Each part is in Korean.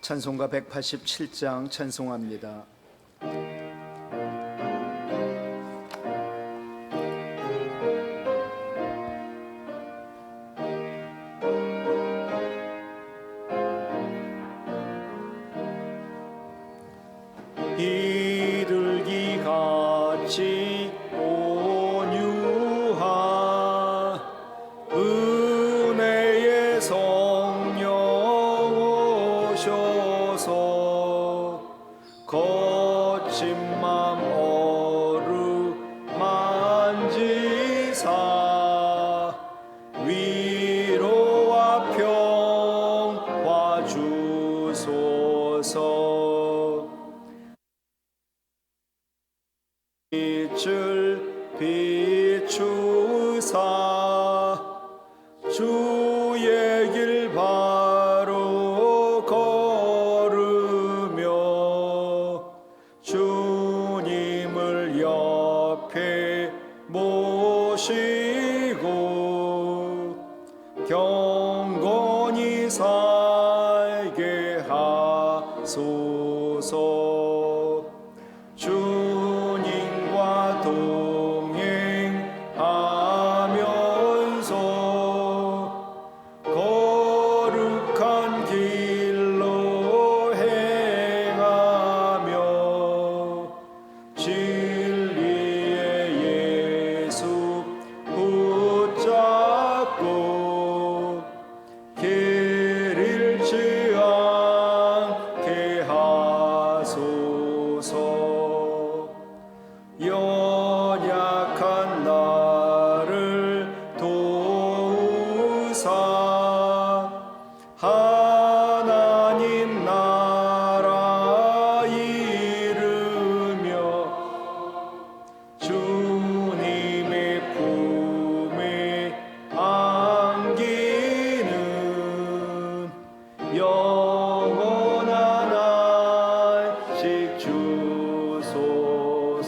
찬송가 187장 찬송합니다. 이들기같이 온유한 은혜의 성령 오셔서 거친 맘 어루만지사 위로와 평화 주소서. 빛을 비추사 주의 길 바로 걸으며 주님을 옆에 모시고 경건히 살게 하소서. 주님과 동행하면서 거룩한 길로 행하며 진리의 예수 붙잡고 길 잃지 않게 하소서. 연약한 나를 도우사 하나님 나라 이루며 주님의 품에 안기는 영원한 안식 주소서.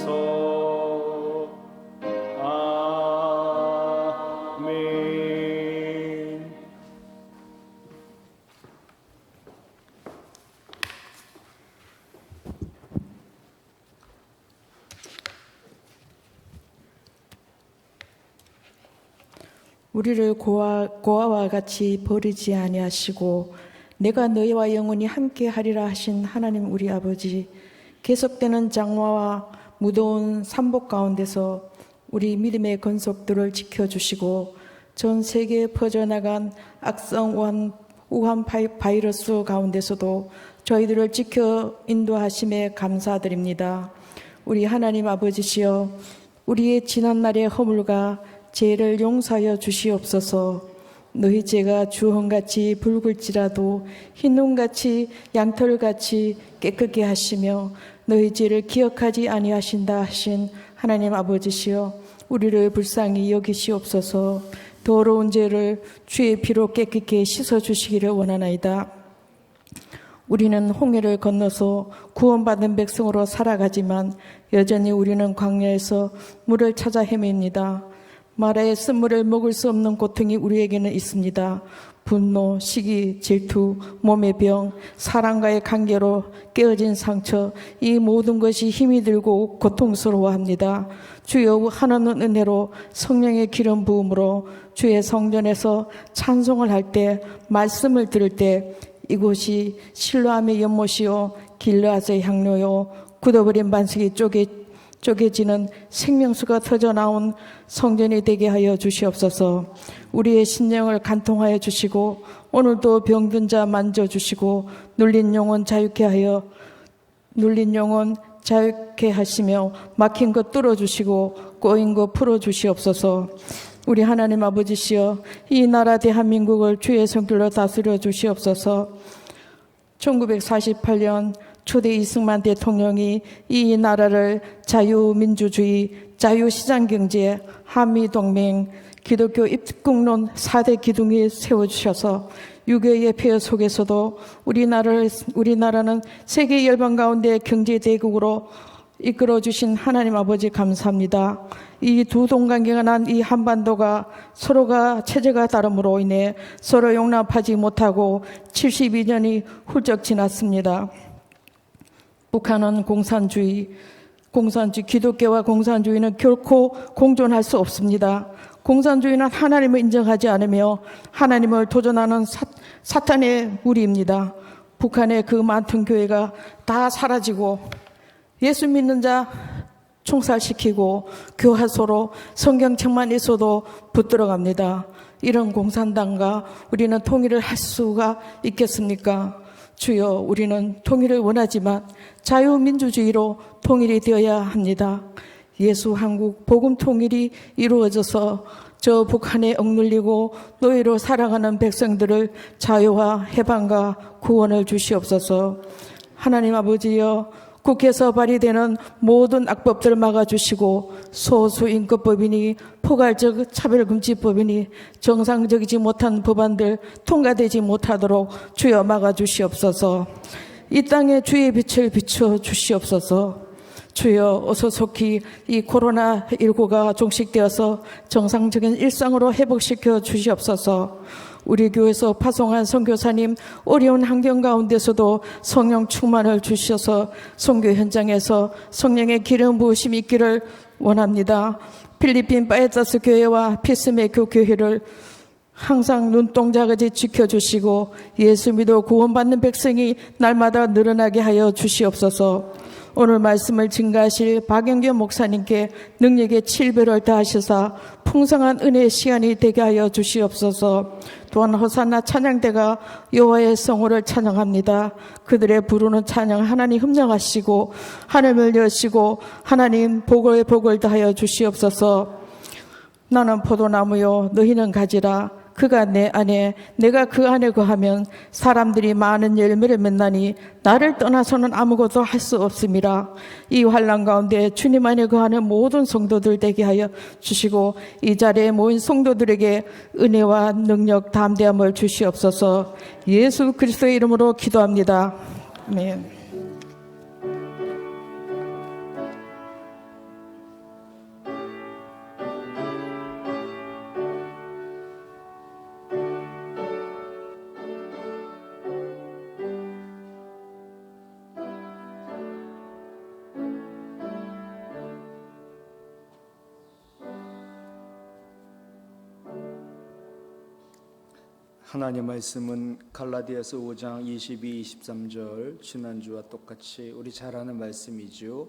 아멘. 우리를 고아와 같이 버리지 아니하시고 내가 너희와 영원히 함께하리라 하신 하나님 우리 아버지, 계속되는 장마와 무더운 삼복 가운데서 우리 믿음의 건속들을 지켜주시고 전 세계에 퍼져나간 악성 우한 바이러스 가운데서도 저희들을 지켜 인도하심에 감사드립니다. 우리 하나님 아버지시여, 우리의 지난날의 허물과 죄를 용서하여 주시옵소서. 너희 죄가 주홍같이 붉을지라도 흰눈같이 양털같이 깨끗게 하시며 너희 죄를 기억하지 아니하신다 하신 하나님 아버지시여, 우리를 불쌍히 여기시옵소서. 더러운 죄를 주의 피로 깨끗게 씻어주시기를 원하나이다. 우리는 홍해를 건너서 구원받은 백성으로 살아가지만 여전히 우리는 광야에서 물을 찾아 헤맵니다. 마라의 쓴물을 먹을 수 없는 고통이 우리에게는 있습니다. 분노, 시기, 질투, 몸의 병, 사랑과의 관계로 깨어진 상처, 이 모든 것이 힘이 들고 고통스러워합니다. 주여, 하나님 은혜로 성령의 기름 부음으로 주의 성전에서 찬송을 할 때, 말씀을 들을 때 이곳이 실로암의 연못이요 길르앗의 향로요 굳어버린 반석이 쪼개지는 생명수가 터져나온 성전이 되게 하여 주시옵소서. 우리의 심령을 간통하여 주시고 오늘도 병든 자 만져주시고 눌린 영혼 자유케 하시며 막힌 것 뚫어주시고 꼬인 것 풀어주시옵소서. 우리 하나님 아버지시여, 이 나라 대한민국을 주의 손길로 다스려 주시옵소서. 1948년 초대 이승만 대통령이 이 나라를 자유민주주의, 자유시장경제, 한미동맹, 기독교 입국론 4대 기둥에 세워주셔서 6.25의 폐허 속에서도 우리나라는 세계 열방 가운데 경제대국으로 이끌어 주신 하나님 아버지 감사합니다. 이 두 동관계가 난 이 한반도가 서로가 체제가 다름으로 인해 서로 용납하지 못하고 72년이 훌쩍 지났습니다. 북한은 공산주의, 기독교와 공산주의는 결코 공존할 수 없습니다. 공산주의는 하나님을 인정하지 않으며 하나님을 도전하는 사탄의 무리입니다. 북한의 그 많던 교회가 다 사라지고 예수 믿는 자 총살시키고 교화소로 성경책만 있어도 붙들어갑니다. 이런 공산당과 우리는 통일을 할 수가 있겠습니까? 주여, 우리는 통일을 원하지만 자유민주주의로 통일이 되어야 합니다. 예수 한국 복음 통일이 이루어져서 저 북한에 억눌리고 노예로 살아가는 백성들을 자유와 해방과 구원을 주시옵소서. 하나님 아버지여, 국회에서 발의되는 모든 악법들을 막아주시고 소수인권법이니 포괄적 차별금지법이니 정상적이지 못한 법안들 통과되지 못하도록 주여 막아주시옵소서. 이 땅에 주의 빛을 비춰주시옵소서. 주여, 어서 속히 이 코로나19가 종식되어서 정상적인 일상으로 회복시켜 주시옵소서. 우리 교회에서 파송한 선교사님 어려운 환경 가운데서도 성령 충만을 주셔서 선교 현장에서 성령의 기름 부으심이 있기를 원합니다. 필리핀 파에타스 교회와 피스메이커 교회를 항상 눈동자같이 지켜주시고 예수 믿어 구원받는 백성이 날마다 늘어나게 하여 주시옵소서. 오늘 말씀을 증가하실 박영규 목사님께 능력의 7배를 다하시사 풍성한 은혜의 시간이 되게 하여 주시옵소서. 또한 호산나 찬양대가 여호와의 성호를 찬양합니다. 그들의 부르는 찬양 하나님 흠령하시고 하늘을 여시고 하나님 복을 다하여 주시옵소서. 나는 포도나무요 너희는 가지라. 그가 내 안에 내가 그 안에 거하면 사람들이 많은 열매를 맺나니 나를 떠나서는 아무것도 할 수 없음이라. 이 환난 가운데 주님 안에 거하는 모든 성도들 되게 하여 주시고 이 자리에 모인 성도들에게 은혜와 능력 담대함을 주시옵소서. 예수 그리스도의 이름으로 기도합니다. 아멘. 하나님의 말씀은 갈라디아서 5장 22, 23절 지난주와 똑같이 우리 잘 아는 말씀이죠.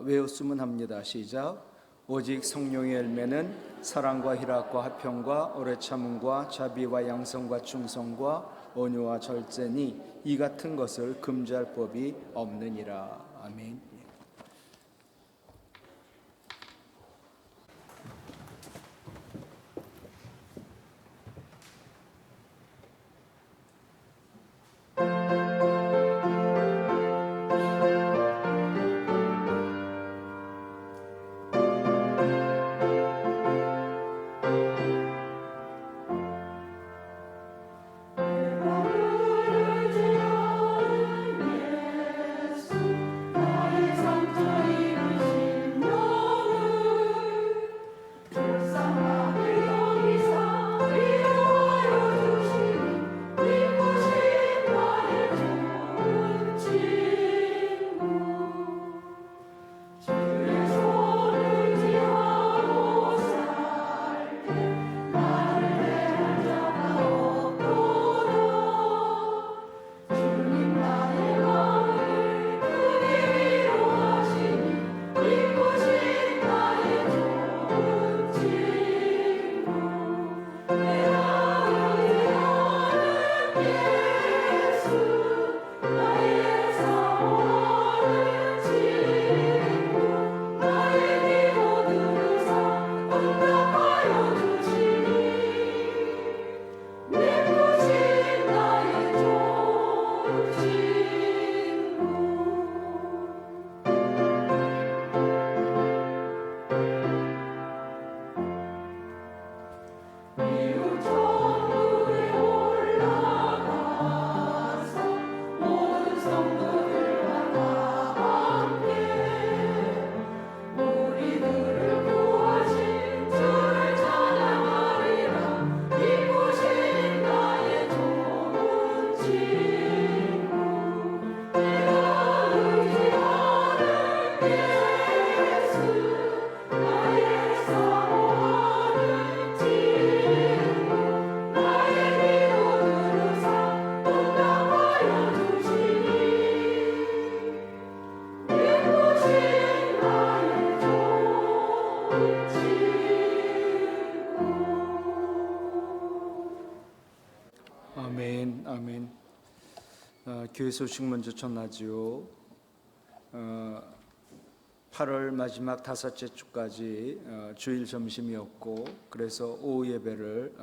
외웠으면 합니다. 시작. 오직 성령의 열매는 사랑과 희락과 화평과 오래 참음과 자비와 양성과 충성과 온유와 절제니 이 같은 것을 금지할 법이 없느니라. 아멘. 교회 소식 먼저 전하지요. 8월 마지막 다섯째 주까지 주일 점심이었고, 그래서 오후 예배를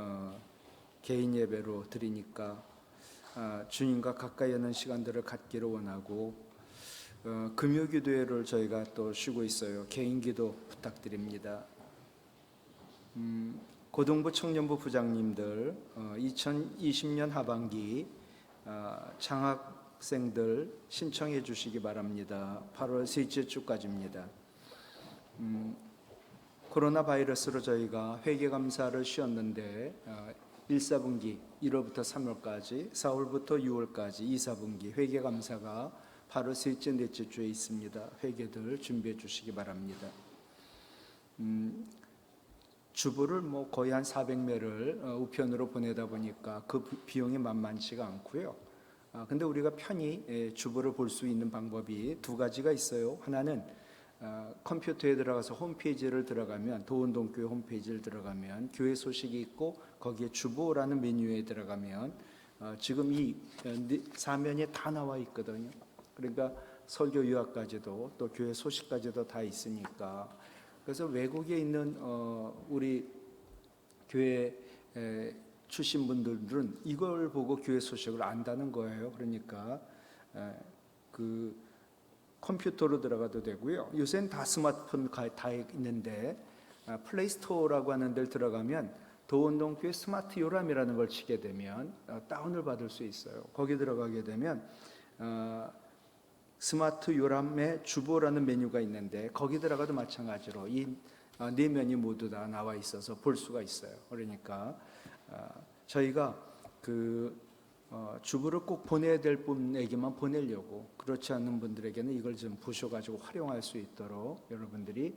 개인 예배로 드리니까 주님과 가까이 하는 시간들을 갖기를 원하고, 금요 기도회를 저희가 또 쉬고 있어요. 개인 기도 부탁드립니다. 고등부 청년부 부장님들 2020년 하반기 장학생들 신청해 주시기 바랍니다. 8월 셋째 주까지입니다. 코로나 바이러스로 저희가 회계감사를 쉬었는데 1, 4분기 1월부터 3월까지 4월부터 6월까지 2, 4분기 회계감사가 8월 셋째, 넷째 주에 있습니다. 회계들 준비해 주시기 바랍니다. 주부를 거의 한 400매를 우편으로 보내다 보니까 그 비용이 만만치가 않고요. 근데 우리가 편히 주부를 볼 수 있는 방법이 두 가지가 있어요. 하나는 컴퓨터에 들어가서 홈페이지를 들어가면, 도운동교회 홈페이지를 들어가면 교회 소식이 있고, 거기에 주보라는 메뉴에 들어가면 지금 이 사면에 다 나와 있거든요. 그러니까 설교 유학까지도 또 교회 소식까지도 다 있으니까, 그래서 외국에 있는 우리 교회 출신 분들은 이걸 보고 교회 소식을 안다는 거예요. 그러니까 그 컴퓨터로 들어가도 되고요. 요새는 다 스마트폰 다 있는데 플레이스토어라고 하는 데를 들어가면 도운동교회 스마트 요람이라는 걸 치게 되면 다운을 받을 수 있어요. 거기 들어가게 되면 스마트 요람의 주보라는 메뉴가 있는데, 거기 들어가도 마찬가지로 이 네 면이 모두 다 나와 있어서 볼 수가 있어요. 그러니까 저희가 그 주부를 꼭 보내야 될 분에게만 보내려고, 그렇지 않는 분들에게는 이걸 좀 보셔가지고 활용할 수 있도록 여러분들이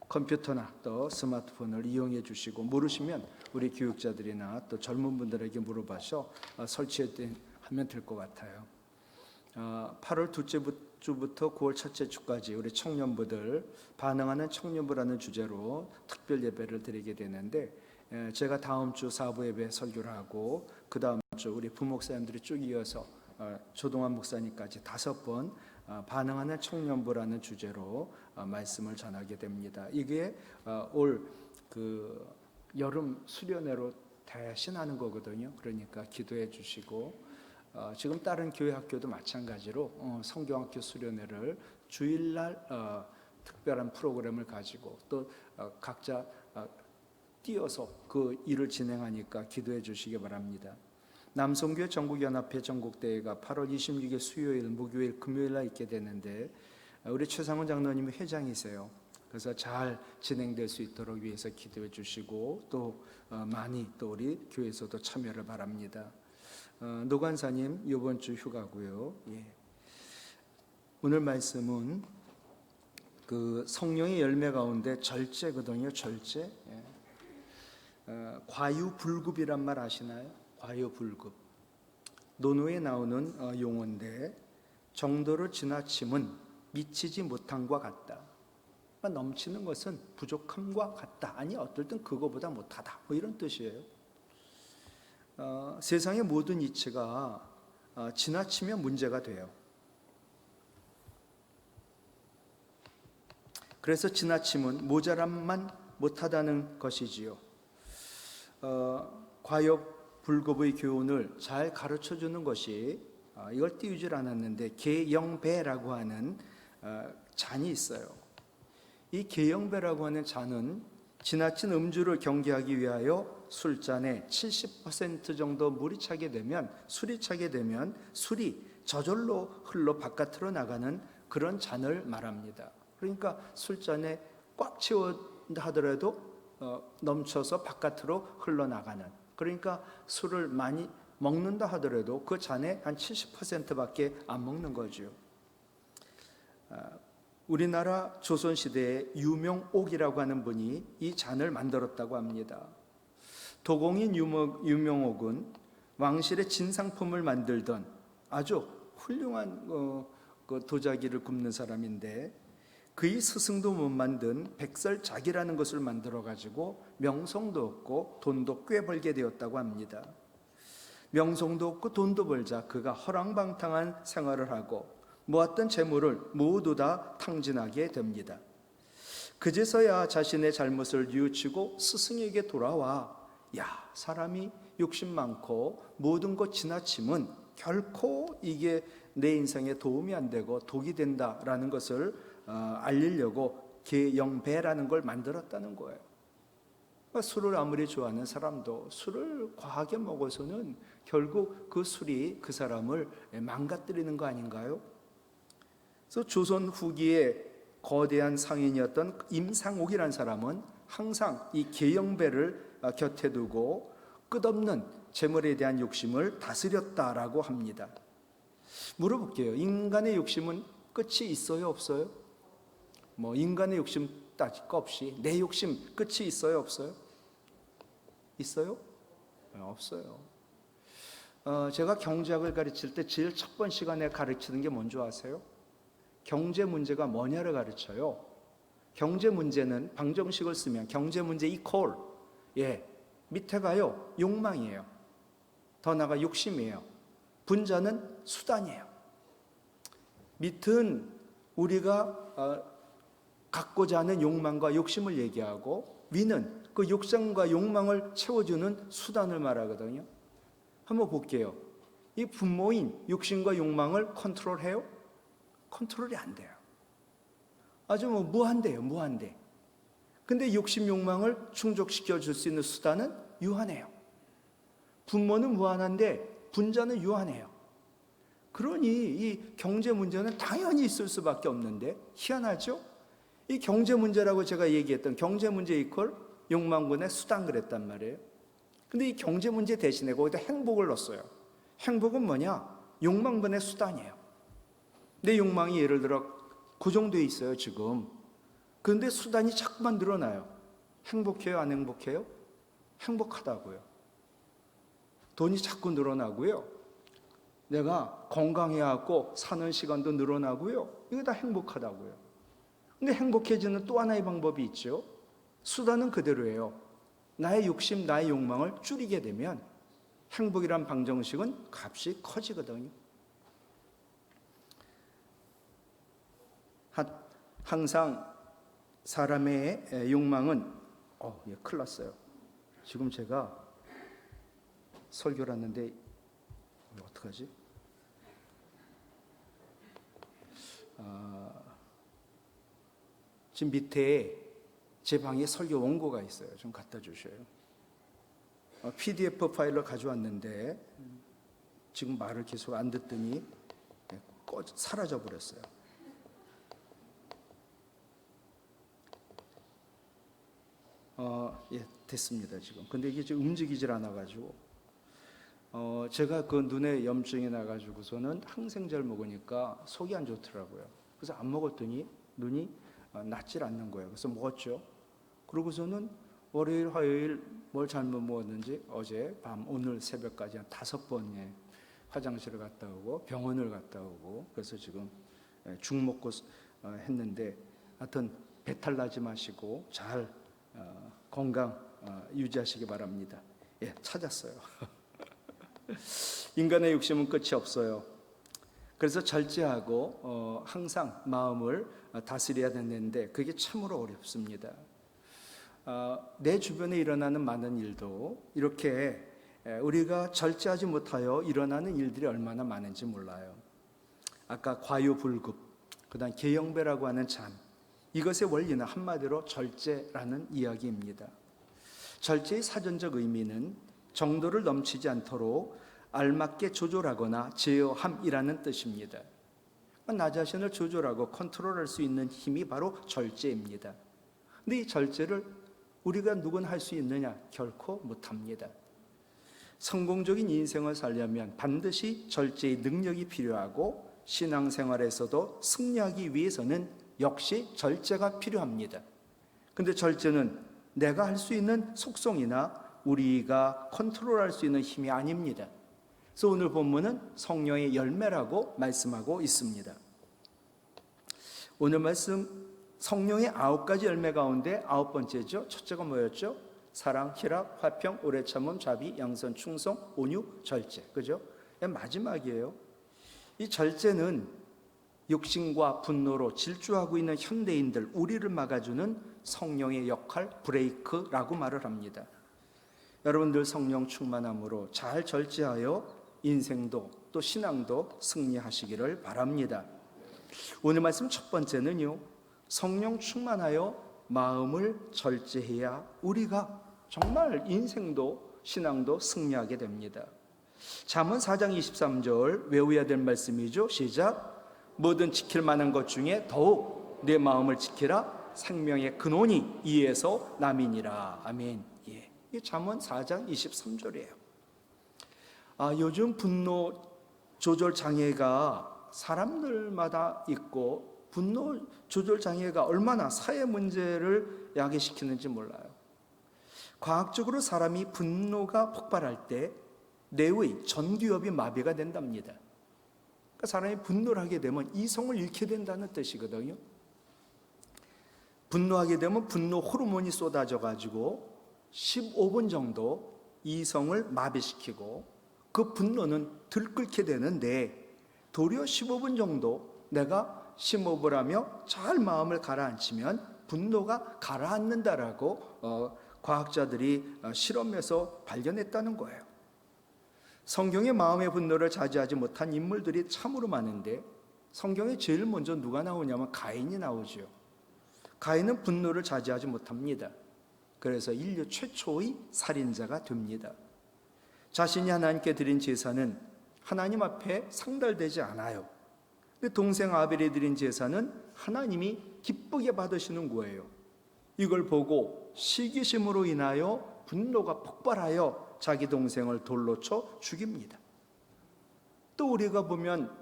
컴퓨터나 또 스마트폰을 이용해 주시고, 모르시면 우리 교육자들이나 또 젊은 분들에게 물어봐서 설치하면 될 것 같아요. 8월 둘째 주부터 9월 첫째 주까지 우리 청년부들 반응하는 청년부라는 주제로 특별 예배를 드리게 되는데, 제가 다음 주 4부 예배 설교를 하고, 그 다음 주 우리 부목사님들이 쭉 이어서 조동환 목사님까지 5번 반응하는 청년부라는 주제로 말씀을 전하게 됩니다. 이게 올 그 여름 수련회로 대신하는 거거든요. 그러니까 기도해 주시고, 지금 다른 교회 학교도 마찬가지로 성경학교 수련회를 주일날 특별한 프로그램을 가지고 또 각자 뛰어서 그 일을 진행하니까 기도해 주시기 바랍니다. 남성교회 전국연합회 전국대회가 8월 26일 수요일, 목요일, 금요일날 있게 되는데, 우리 최상훈 장로님이 회장이세요. 그래서 잘 진행될 수 있도록 위해서 기도해 주시고, 또 많이 또 우리 교회에서도 참여를 바랍니다. 노관사님 이번 주 휴가고요. 오늘 말씀은 그 성령의 열매 가운데 절제거든요. 절제. 과유불급이란 말 아시나요? 과유불급. 논어에 나오는 용어인데, 정도를 지나침은 미치지 못함과 같다. 넘치는 것은 부족함과 같다. 아니 어떨 땐 그거보다 못하다. 이런 뜻이에요. 세상의 모든 이치가 지나치면 문제가 돼요. 그래서 지나침은 모자람만 못하다는 것이지요. 과욕불급의 교훈을 잘 가르쳐주는 것이, 이걸 띄우질 않았는데 계영배라고 하는 잔이 있어요. 이 계영배라고 하는 잔은 지나친 음주를 경계하기 위하여 술잔에 70% 정도 물이 차게 되면, 술이 차게 되면 술이 저절로 흘러 바깥으로 나가는 그런 잔을 말합니다. 그러니까 술잔에 꽉 채운다 하더라도 넘쳐서 바깥으로 흘러나가는, 그러니까 술을 많이 먹는다 하더라도 그 잔에 한 70%밖에 안 먹는 거죠. 우리나라 조선시대에 유명옥이라고 하는 분이 이 잔을 만들었다고 합니다. 도공인 유명옥은 왕실의 진상품을 만들던 아주 훌륭한 그 도자기를 굽는 사람인데, 그의 스승도 못 만든 백설자기라는 것을 만들어 가지고 명성도 얻고 돈도 꽤 벌게 되었다고 합니다. 명성도 없고 돈도 벌자 그가 허랑방탕한 생활을 하고 모았던 재물을 모두 다 탕진하게 됩니다. 그제서야 자신의 잘못을 뉘우치고 스승에게 돌아와 사람이 욕심 많고 모든 것 지나침은 결코 이게 내 인생에 도움이 안 되고 독이 된다라는 것을 알리려고 계영배라는 걸 만들었다는 거예요. 술을 아무리 좋아하는 사람도 술을 과하게 먹어서는 결국 그 술이 그 사람을 망가뜨리는 거 아닌가요? 그래서 조선 후기에 거대한 상인이었던 임상옥이라는 사람은 항상 이 계영배를 곁에 두고 끝없는 재물에 대한 욕심을 다스렸다라고 합니다. 물어볼게요. 인간의 욕심은 끝이 있어요, 없어요? 인간의 욕심 따질 거 없이 내 욕심 끝이 있어요, 없어요? 있어요? 없어요. 제가 경제학을 가르칠 때 제일 첫 번 시간에 가르치는 게 뭔지 아세요? 경제 문제가 뭐냐를 가르쳐요. 경제 문제는 방정식을 쓰면 경제 문제 이퀄 밑에 가요 욕망이에요. 더 나아가 욕심이에요. 분자는 수단이에요. 밑은 우리가 갖고자 하는 욕망과 욕심을 얘기하고 위는 그 욕심과 욕망을 채워주는 수단을 말하거든요. 한번 볼게요. 이 분모인 욕심과 욕망을 컨트롤해요? 컨트롤이 안 돼요. 아주 무한대요, 무한대. 근데 욕심, 욕망을 충족시켜 줄 수 있는 수단은 유한해요. 분모는 무한한데 분자는 유한해요. 그러니 이 경제 문제는 당연히 있을 수밖에 없는데 희한하죠? 이 경제 문제라고 제가 얘기했던 경제 문제 이퀄 욕망분의 수단 그랬단 말이에요. 근데 이 경제 문제 대신에 거기다 행복을 넣었어요. 행복은 뭐냐? 욕망분의 수단이에요. 내 욕망이 예를 들어 고정되어 있어요, 지금. 그런데 수단이 자꾸만 늘어나요. 행복해요, 안 행복해요? 행복하다고요. 돈이 자꾸 늘어나고요. 내가 건강해갖고 사는 시간도 늘어나고요. 이거 다 행복하다고요. 근데 행복해지는 또 하나의 방법이 있죠. 수단은 그대로예요. 나의 욕심, 나의 욕망을 줄이게 되면 행복이란 방정식은 값이 커지거든요. 항상 사람의 욕망은 큰일 났어요. 지금 제가 설교를 하는데 어떡하지? 지금 밑에 제 방에 설교 원고가 있어요. 좀 갖다 주셔요. PDF 파일로 가져왔는데 지금 말을 계속 안 듣더니 사라져 버렸어요. 됐습니다, 지금. 근데 이게 지금 움직이질 않아가지고, 제가 그 눈에 염증이 나가지고서는 항생제를 먹으니까 속이 안 좋더라고요. 그래서 안 먹었더니 눈이 낫질 않는 거예요. 그래서 먹었죠. 그러고서는 월요일, 화요일 뭘 잘못 먹었는지 어제 밤, 오늘 새벽까지 한 5번에 화장실을 갔다 오고 병원을 갔다 오고 그래서 지금 죽 먹고 했는데 하여튼 배탈 나지 마시고 잘 건강 유지하시기 바랍니다. 찾았어요. 인간의 욕심은 끝이 없어요. 그래서 절제하고 항상 마음을 다스려야 되는데 그게 참으로 어렵습니다. 내 주변에 일어나는 많은 일도 이렇게 우리가 절제하지 못하여 일어나는 일들이 얼마나 많은지 몰라요. 아까 과유불급, 그다음 계영배라고 하는 잠, 이것의 원리는 한마디로 절제라는 이야기입니다. 절제의 사전적 의미는 정도를 넘치지 않도록 알맞게 조절하거나 제어함이라는 뜻입니다. 나 자신을 조절하고 컨트롤할 수 있는 힘이 바로 절제입니다. 근데 이 절제를 우리가 누구나 할 수 있느냐? 결코 못합니다. 성공적인 인생을 살려면 반드시 절제의 능력이 필요하고 신앙생활에서도 승리하기 위해서는 역시 절제가 필요합니다. 근데 절제는 내가 할 수 있는 속성이나 우리가 컨트롤할 수 있는 힘이 아닙니다. 그래서 오늘 본문은 성령의 열매라고 말씀하고 있습니다. 오늘 말씀 성령의 9가지 열매 가운데 9번째죠. 첫째가 뭐였죠? 사랑, 희락, 화평, 오래 참음, 자비, 양선, 충성, 온유, 절제. 그죠? 마지막이에요. 이 절제는 욕심과 분노로 질주하고 있는 현대인들, 우리를 막아주는 성령의 역할, 브레이크라고 말을 합니다. 여러분들 성령 충만함으로 잘 절제하여 인생도 또 신앙도 승리하시기를 바랍니다. 오늘 말씀 첫 번째는요, 성령 충만하여 마음을 절제해야 우리가 정말 인생도 신앙도 승리하게 됩니다. 잠언 4장 23절 외워야 될 말씀이죠. 시작. 뭐든 지킬 만한 것 중에 더욱 내 마음을 지키라. 생명의 근원이 이에서 남이니라. 아멘. 예. 이 잠언 4장 23절이에요. 요즘 분노 조절 장애가 사람들마다 있고, 분노 조절 장애가 얼마나 사회 문제를 야기시키는지 몰라요. 과학적으로 사람이 분노가 폭발할 때 뇌의 전두엽이 마비가 된답니다. 그러니까 사람이 분노를 하게 되면 이성을 잃게 된다는 뜻이거든요. 분노하게 되면 분노 호르몬이 쏟아져 가지고 15분 정도 이성을 마비시키고 그 분노는 들끓게 되는데, 도리어 15분 정도 내가 심호흡을 하며 잘 마음을 가라앉히면 분노가 가라앉는다라고 과학자들이 실험에서 발견했다는 거예요. 성경의 마음의 분노를 자제하지 못한 인물들이 참으로 많은데, 성경에 제일 먼저 누가 나오냐면 가인이 나오죠. 가인은 분노를 자제하지 못합니다. 그래서 인류 최초의 살인자가 됩니다. 자신이 하나님께 드린 제사는 하나님 앞에 상달되지 않아요. 근데 동생 아벨이 드린 제사는 하나님이 기쁘게 받으시는 거예요. 이걸 보고 시기심으로 인하여 분노가 폭발하여 자기 동생을 돌로 쳐 죽입니다. 또 우리가 보면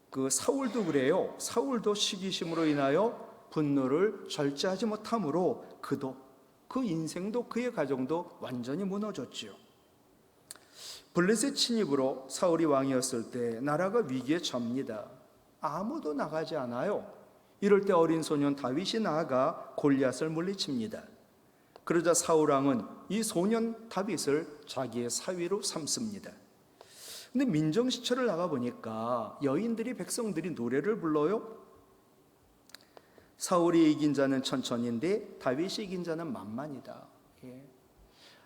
그 사울도 그래요. 사울도 시기심으로 인하여 분노를 절제하지 못함으로 그도, 그 인생도 그의 가정도 완전히 무너졌지요. 블레셋 침입으로 사울이 왕이었을 때 나라가 위기에 처합니다. 아무도 나가지 않아요. 이럴 때 어린 소년 다윗이 나아가 골리앗을 물리칩니다. 그러자 사울 왕은 이 소년 다윗을 자기의 사위로 삼습니다. 근데 민정시처를 나가보니까 여인들이, 백성들이 노래를 불러요. 사울이 이긴 자는 천천인데 다윗이 이긴 자는 만만이다. 예.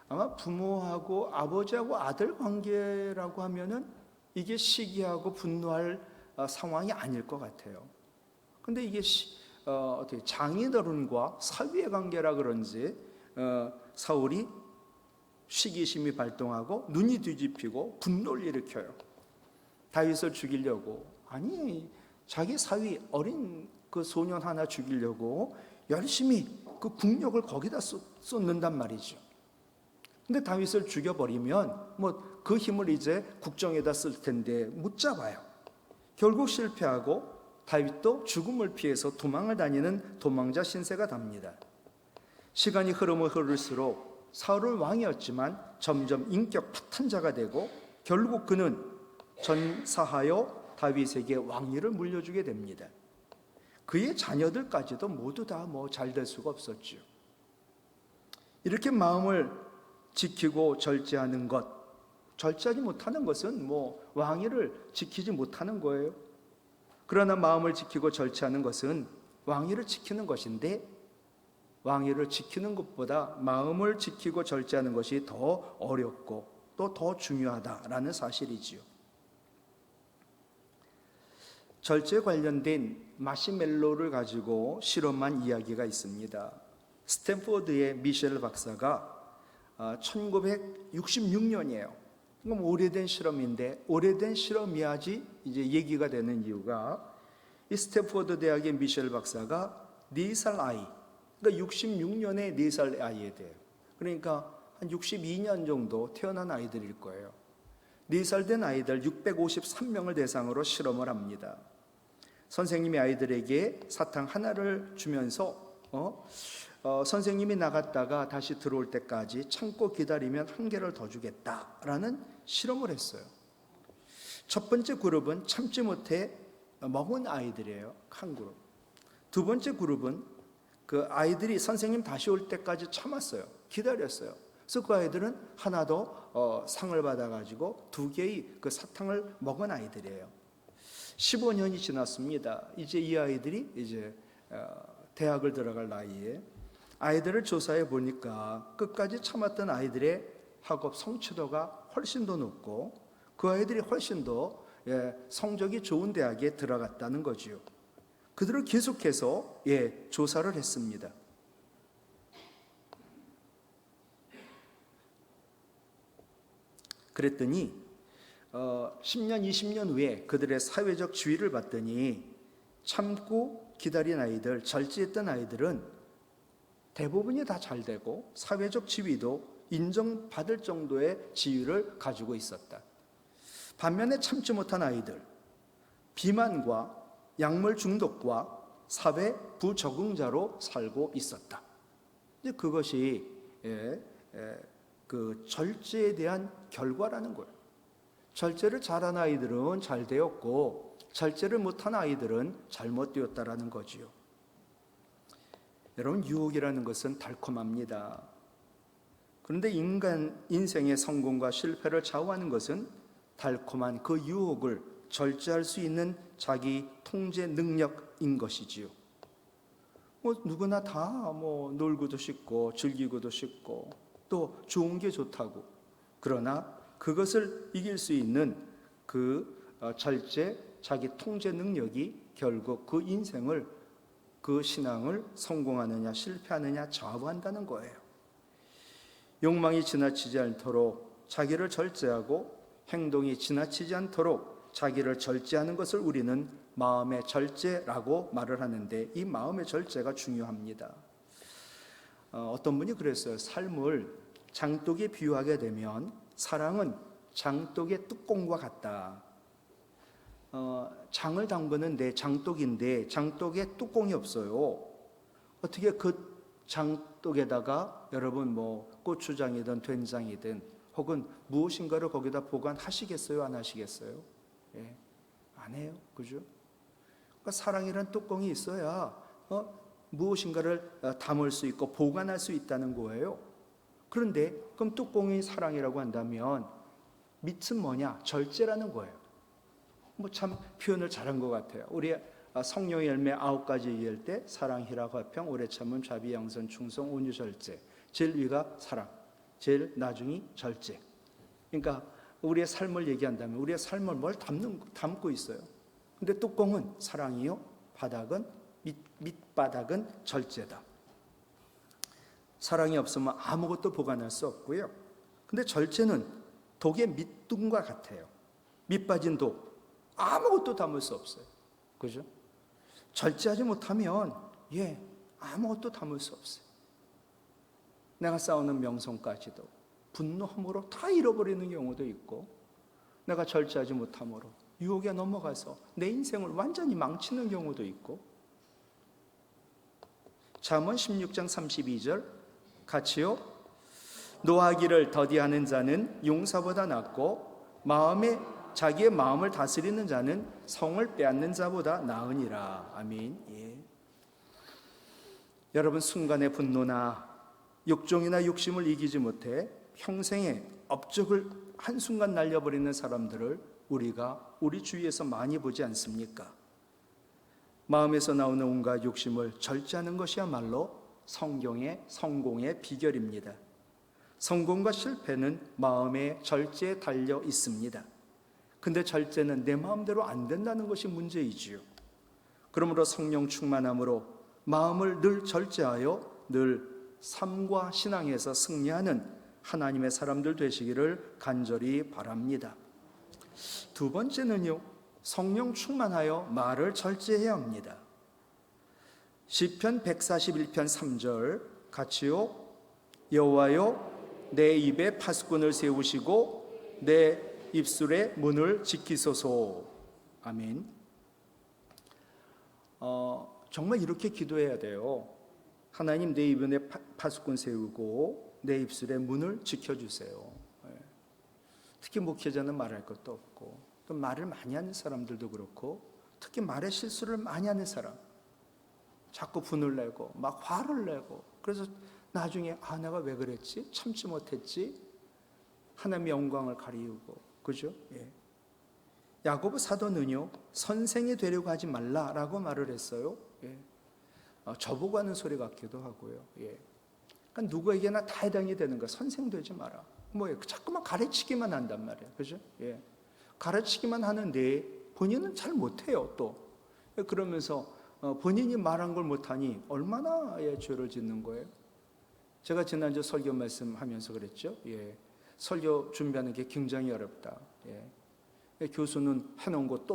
아마 부모하고 아버지하고 아들 관계라고 하면은 이게 시기하고 분노할 상황이 아닐 것 같아요. 근데 이게 어떻게 장인어른과 사위의 관계라 그런지 사울이 시기심이 발동하고 눈이 뒤집히고 분노를 일으켜요. 다윗을 죽이려고, 아니 자기 사위 어린 그 소년 하나 죽이려고 열심히 그 국력을 거기다 쏟는단 말이죠. 근데 다윗을 죽여버리면 뭐 그 힘을 이제 국정에다 쓸 텐데 못 잡아요. 결국 실패하고 다윗도 죽음을 피해서 도망을 다니는 도망자 신세가 답니다. 시간이 흐를수록 사울은 왕이었지만 점점 인격 파탄자가 되고 결국 그는 전사하여 다윗에게 왕위를 물려주게 됩니다. 그의 자녀들까지도 모두 다 잘 될 수가 없었죠. 이렇게 마음을 지키고 절제하는 것, 절제하지 못하는 것은 왕위를 지키지 못하는 거예요. 그러나 마음을 지키고 절제하는 것은 왕위를 지키는 것인데, 왕위를 지키는 것보다 마음을 지키고 절제하는 것이 더 어렵고 또 더 중요하다라는 사실이지요. 절제에 관련된 마시멜로를 가지고 실험한 이야기가 있습니다. 스탠포드의 미셸 박사가 1966년이에요. 그럼 오래된 실험인데, 오래된 실험이야지 이제 얘기가 되는 이유가, 이 스탠포드 대학의 미셸 박사가 4살 아이, 그러니까 66년에 4살 아이에 대해요. 그러니까 한 62년 정도 태어난 아이들일 거예요. 4살 된 아이들 653명을 대상으로 실험을 합니다. 선생님이 아이들에게 사탕 하나를 주면서 선생님이 나갔다가 다시 들어올 때까지 참고 기다리면 한 개를 더 주겠다라는 실험을 했어요. 첫 번째 그룹은 참지 못해 먹은 아이들이에요. 한 그룹. 두 번째 그룹은 그 아이들이 선생님 다시 올 때까지 참았어요. 기다렸어요. 그래서 그 아이들은 하나도 상을 받아가지고 2개의 그 사탕을 먹은 아이들이에요. 15년이 지났습니다. 이제 이 아이들이 이제 대학을 들어갈 나이에 아이들을 조사해 보니까 끝까지 참았던 아이들의 학업 성취도가 훨씬 더 높고 그 아이들이 훨씬 더 성적이 좋은 대학에 들어갔다는 거지요. 그들을 계속해서 조사를 했습니다. 그랬더니 10년, 20년 후에 그들의 사회적 지위를 봤더니 참고 기다린 아이들, 절제했던 아이들은 대부분이 다 잘 되고 사회적 지위도 인정받을 정도의 지위를 가지고 있었다. 반면에 참지 못한 아이들, 비만과 약물 중독과 사회 부적응자로 살고 있었다. 이제 그것이 그 절제에 대한 결과라는 거예요. 절제를 잘한 아이들은 잘 되었고 절제를 못한 아이들은 잘못되었다라는 거지요. 여러분, 유혹이라는 것은 달콤합니다. 그런데 인생의 성공과 실패를 좌우하는 것은 달콤한 그 유혹을 절제할 수 있는 자기 통제 능력인 것이지요. 누구나 다 놀고도 싶고 즐기고도 싶고 또 좋은 게 좋다고. 그러나 그것을 이길 수 있는 그 절제, 자기 통제 능력이 결국 그 인생을, 그 신앙을 성공하느냐 실패하느냐 좌우한다는 거예요. 욕망이 지나치지 않도록 자기를 절제하고 행동이 지나치지 않도록 자기를 절제하는 것을 우리는 마음의 절제라고 말을 하는데, 이 마음의 절제가 중요합니다. 어떤 분이 그랬어요. 삶을 장독에 비유하게 되면 사랑은 장독의 뚜껑과 같다. 장을 담그는 내 장독인데 장독에 뚜껑이 없어요. 어떻게 그 장독에다가 여러분 고추장이든 된장이든 혹은 무엇인가를 거기다 보관하시겠어요? 안 하시겠어요? 안 해요. 그죠? 그러니까 사랑이란 뚜껑이 있어야 무엇인가를 담을 수 있고 보관할 수 있다는 거예요. 그런데 그럼 뚜껑이 사랑이라고 한다면 밑은 뭐냐? 절제라는 거예요. 참 표현을 잘한 것 같아요. 우리 성령의 열매 9가지 얘기할 때 사랑, 희락, 화평, 오래 참음, 자비, 양선, 충성, 온유, 절제. 제일 위가 사랑, 제일 나중이 절제. 그러니까 우리의 삶을 얘기한다면 우리의 삶을 뭘 담고 있어요. 근데 뚜껑은 사랑이요, 바닥은 밑바닥은 절제다. 사랑이 없으면 아무것도 보관할 수 없고요. 근데 절제는 독의 밑둥과 같아요. 밑 빠진 독, 아무것도 담을 수 없어요. 그죠? 절제하지 못하면 아무것도 담을 수 없어요. 내가 쌓아놓은 명성까지도 분노함으로 다 잃어버리는 경우도 있고, 내가 절제하지 못함으로 유혹에 넘어가서 내 인생을 완전히 망치는 경우도 있고. 잠언 16장 32절 같이요. 노하기를 더디하는 자는 용사보다 낫고 자기의 마음을 다스리는 자는 성을 빼앗는 자보다 나으니라. 아멘. 여러분, 순간의 분노나 욕정이나 욕심을 이기지 못해 평생의 업적을 한순간 날려버리는 사람들을 우리가 우리 주위에서 많이 보지 않습니까? 마음에서 나오는 온갖 욕심을 절제하는 것이야말로 성경의 성공의 비결입니다. 성공과 실패는 마음의 절제에 달려 있습니다. 근데 절제는 내 마음대로 안 된다는 것이 문제이지요. 그러므로 성령 충만함으로 마음을 늘 절제하여 늘 삶과 신앙에서 승리하는 하나님의 사람들 되시기를 간절히 바랍니다. 두 번째는요, 성령 충만하여 말을 절제해야 합니다. 시편 141편 3절 같이요. 여호와여, 내 입에 파수꾼을 세우시고 내 입술의 문을 지키소서. 아멘. 정말 이렇게 기도해야 돼요. 하나님, 내 입에 파수꾼 세우고 내 입술의 문을 지켜주세요. 특히 목회자는 말할 것도 없고, 또 말을 많이 하는 사람들도 그렇고, 특히 말의 실수를 많이 하는 사람, 자꾸 분을 내고 막 화를 내고, 그래서 나중에 내가 왜 그랬지? 참지 못했지? 하나님의 영광을 가리우고, 그죠? 예. 야고보 사도는요, 선생이 되려고 하지 말라라고 말을 했어요. 예. 저보고 하는 소리 같기도 하고요. 예. 그러니까 누구에게나 다 해당이 되는 거야. 선생 되지 마라. 뭐예요? 자꾸만 가르치기만 한단 말이에요. 그죠? 예. 가르치기만 하는데 본인은 잘 못해요, 또. 그러면서 본인이 말한 걸 못하니 얼마나 죄를 짓는 거예요? 제가 지난주 설교 말씀하면서 그랬죠. 예. 설교 준비하는 게 굉장히 어렵다. 예. 교수는 해놓은 거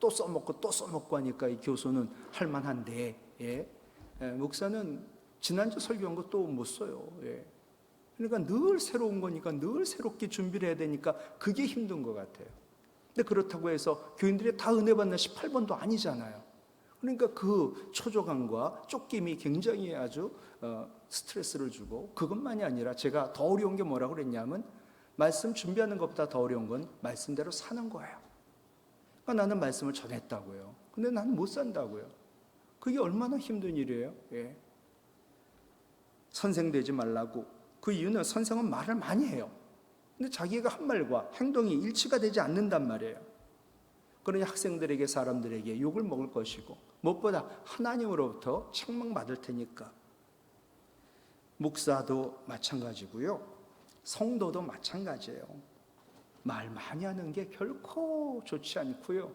또 써먹고 또 써먹고 하니까 이 교수는 할만한데, 예. 목사는 지난주 설교한 거 또 못 써요. 예. 그러니까 늘 새로운 거니까 늘 새롭게 준비를 해야 되니까 그게 힘든 것 같아요. 근데 그렇다고 해서 교인들이 다 은혜 받는 18번도 아니잖아요. 그러니까 그 초조감과 쫓김이 굉장히 아주 스트레스를 주고, 그것만이 아니라 제가 더 어려운 게 뭐라고 그랬냐면, 말씀 준비하는 것보다 더 어려운 건 말씀대로 사는 거예요. 그러니까 나는 말씀을 전했다고요. 근데 나는 못 산다고요. 그게 얼마나 힘든 일이에요. 예. 선생 되지 말라고. 그 이유는 선생은 말을 많이 해요. 근데 자기가 한 말과 행동이 일치가 되지 않는단 말이에요. 그러니 학생들에게, 사람들에게 욕을 먹을 것이고, 무엇보다 하나님으로부터 책망받을 테니까. 목사도 마찬가지고요, 성도도 마찬가지예요. 말 많이 하는 게 결코 좋지 않고요,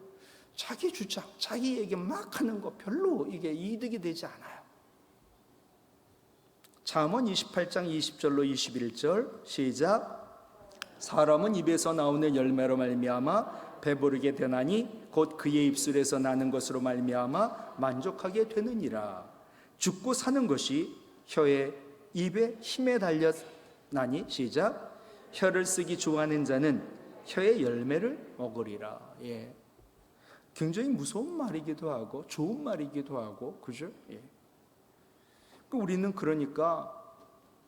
자기 주장, 자기 얘기 막 하는 거 별로 이게 이득이 되지 않아요. 잠언 28장 20절로 21절 시작. 사람은 입에서 나오는 열매로 말미암아 배부르게 되나니 곧 그의 입술에서 나는 것으로 말미암아 만족하게 되느니라. 죽고 사는 것이 혀에 입에 힘에 달렸나니 시작. 혀를 쓰기 좋아하는 자는 혀의 열매를 먹으리라. 예. 굉장히 무서운 말이기도 하고 좋은 말이기도 하고, 그죠? 예. 우리는 그러니까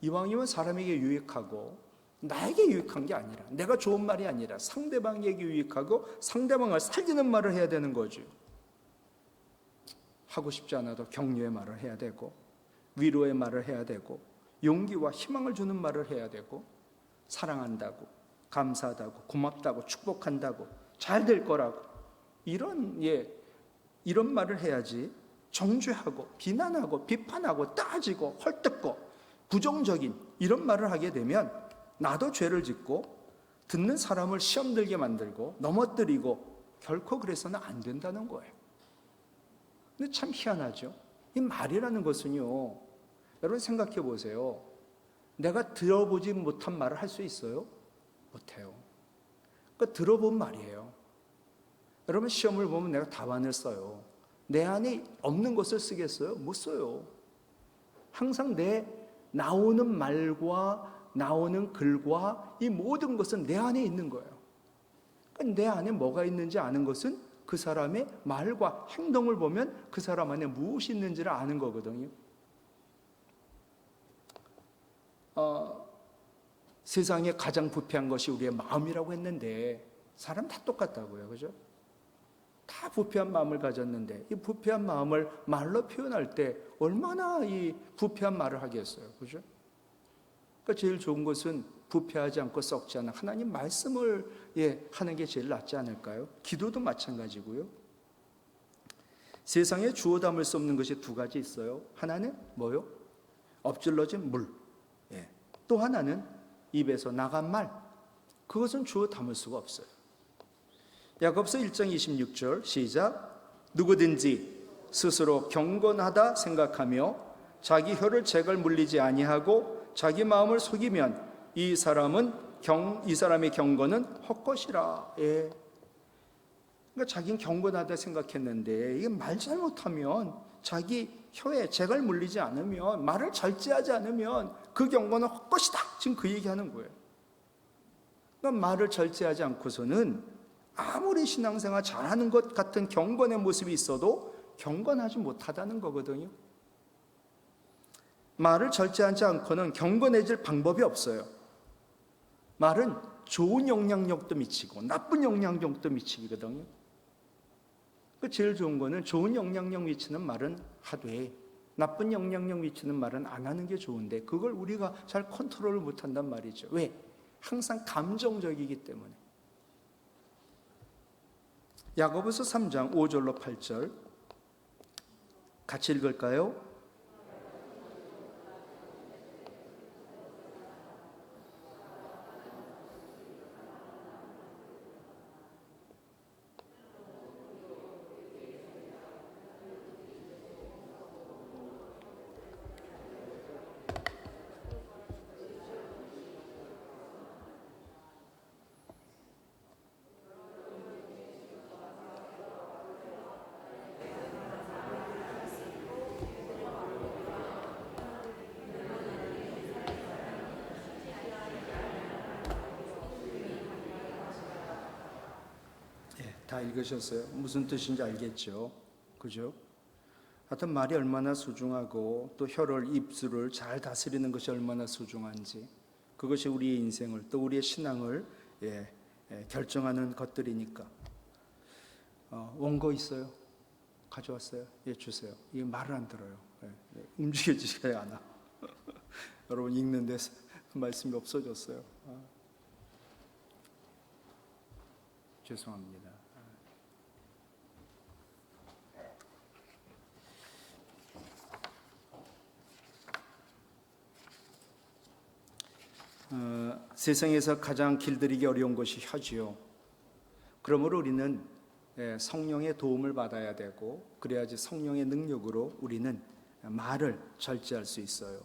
이왕이면 사람에게 유익하고, 나에게 유익한 게 아니라, 내가 좋은 말이 아니라 상대방에게 유익하고 상대방을 살리는 말을 해야 되는 거죠. 하고 싶지 않아도 격려의 말을 해야 되고, 위로의 말을 해야 되고, 용기와 희망을 주는 말을 해야 되고, 사랑한다고, 감사하다고, 고맙다고, 축복한다고, 잘 될 거라고, 이런 말을 해야지. 정죄하고 비난하고 비판하고 따지고 헐뜯고 부정적인 이런 말을 하게 되면 나도 죄를 짓고 듣는 사람을 시험 들게 만들고 넘어뜨리고, 결코 그래서는 안 된다는 거예요. 근데 참 희한하죠. 이 말이라는 것은요, 여러분 생각해 보세요. 내가 들어보지 못한 말을 할 수 있어요? 못해요. 그러니까 들어본 말이에요. 여러분 시험을 보면 내가 답안을 써요. 내 안에 없는 것을 쓰겠어요? 못 써요. 항상 내 나오는 말과 나오는 글과 이 모든 것은 내 안에 있는 거예요. 그러니까 내 안에 뭐가 있는지 아는 것은 그 사람의 말과 행동을 보면 그 사람 안에 무엇이 있는지를 아는 거거든요. 세상에 가장 부패한 것이 우리의 마음이라고 했는데, 사람 다 똑같다고요. 그죠? 다 부패한 마음을 가졌는데, 이 부패한 마음을 말로 표현할 때 얼마나 이 부패한 말을 하겠어요. 그죠? 그러니까 제일 좋은 것은 부패하지 않고 썩지 않은 하나님 말씀을 하는 게 제일 낫지 않을까요? 기도도 마찬가지고요. 세상에 주워 담을 수 없는 것이 두 가지 있어요. 하나는 뭐요? 엎질러진 물. 또 하나는 입에서 나간 말. 그것은 주워 담을 수가 없어요. 야고보서 1장 26절 시작. 누구든지 스스로 경건하다 생각하며 자기 혀를 재갈 물리지 아니하고 자기 마음을 속이면 이 사람의 경건은 헛것이라. 예. 그러니까 자기는 경건하다 생각했는데, 이게 말 잘못하면, 자기 혀에 재갈 물리지 않으면, 말을 절제하지 않으면 그 경건은 헛것이다. 지금 그 얘기하는 거예요. 그러니까 말을 절제하지 않고서는 아무리 신앙생활 잘하는 것 같은 경건의 모습이 있어도 경건하지 못하다는 거거든요. 말을 절제하지 않고는 경건해질 방법이 없어요. 말은 좋은 영향력도 미치고 나쁜 영향력도 미치거든요. 제일 좋은 거는 좋은 영향력 미치는 말은 하되, 나쁜 영향력 미치는 말은 안 하는 게 좋은데 그걸 우리가 잘 컨트롤을 못한단 말이죠. 왜? 항상 감정적이기 때문에. 야고보서 3장 5절로 8절 같이 읽을까요? 다 읽으셨어요? 무슨 뜻인지 알겠죠? 그죠? 하여튼 말이 얼마나 소중하고 또 혀를 입술을 잘 다스리는 것이 얼마나 소중한지 그것이 우리의 인생을 또 우리의 신앙을 결정하는 것들이니까. 원고 있어요? 가져왔어요? 예, 주세요. 이게 말을 안 들어요. 움직여지지가 않아. 여러분 읽는데 말씀이 없어졌어요. 죄송합니다. 세상에서 가장 길들이기 어려운 것이 혀지요. 그러므로 우리는 성령의 도움을 받아야 되고 그래야지 성령의 능력으로 우리는 말을 절제할 수 있어요.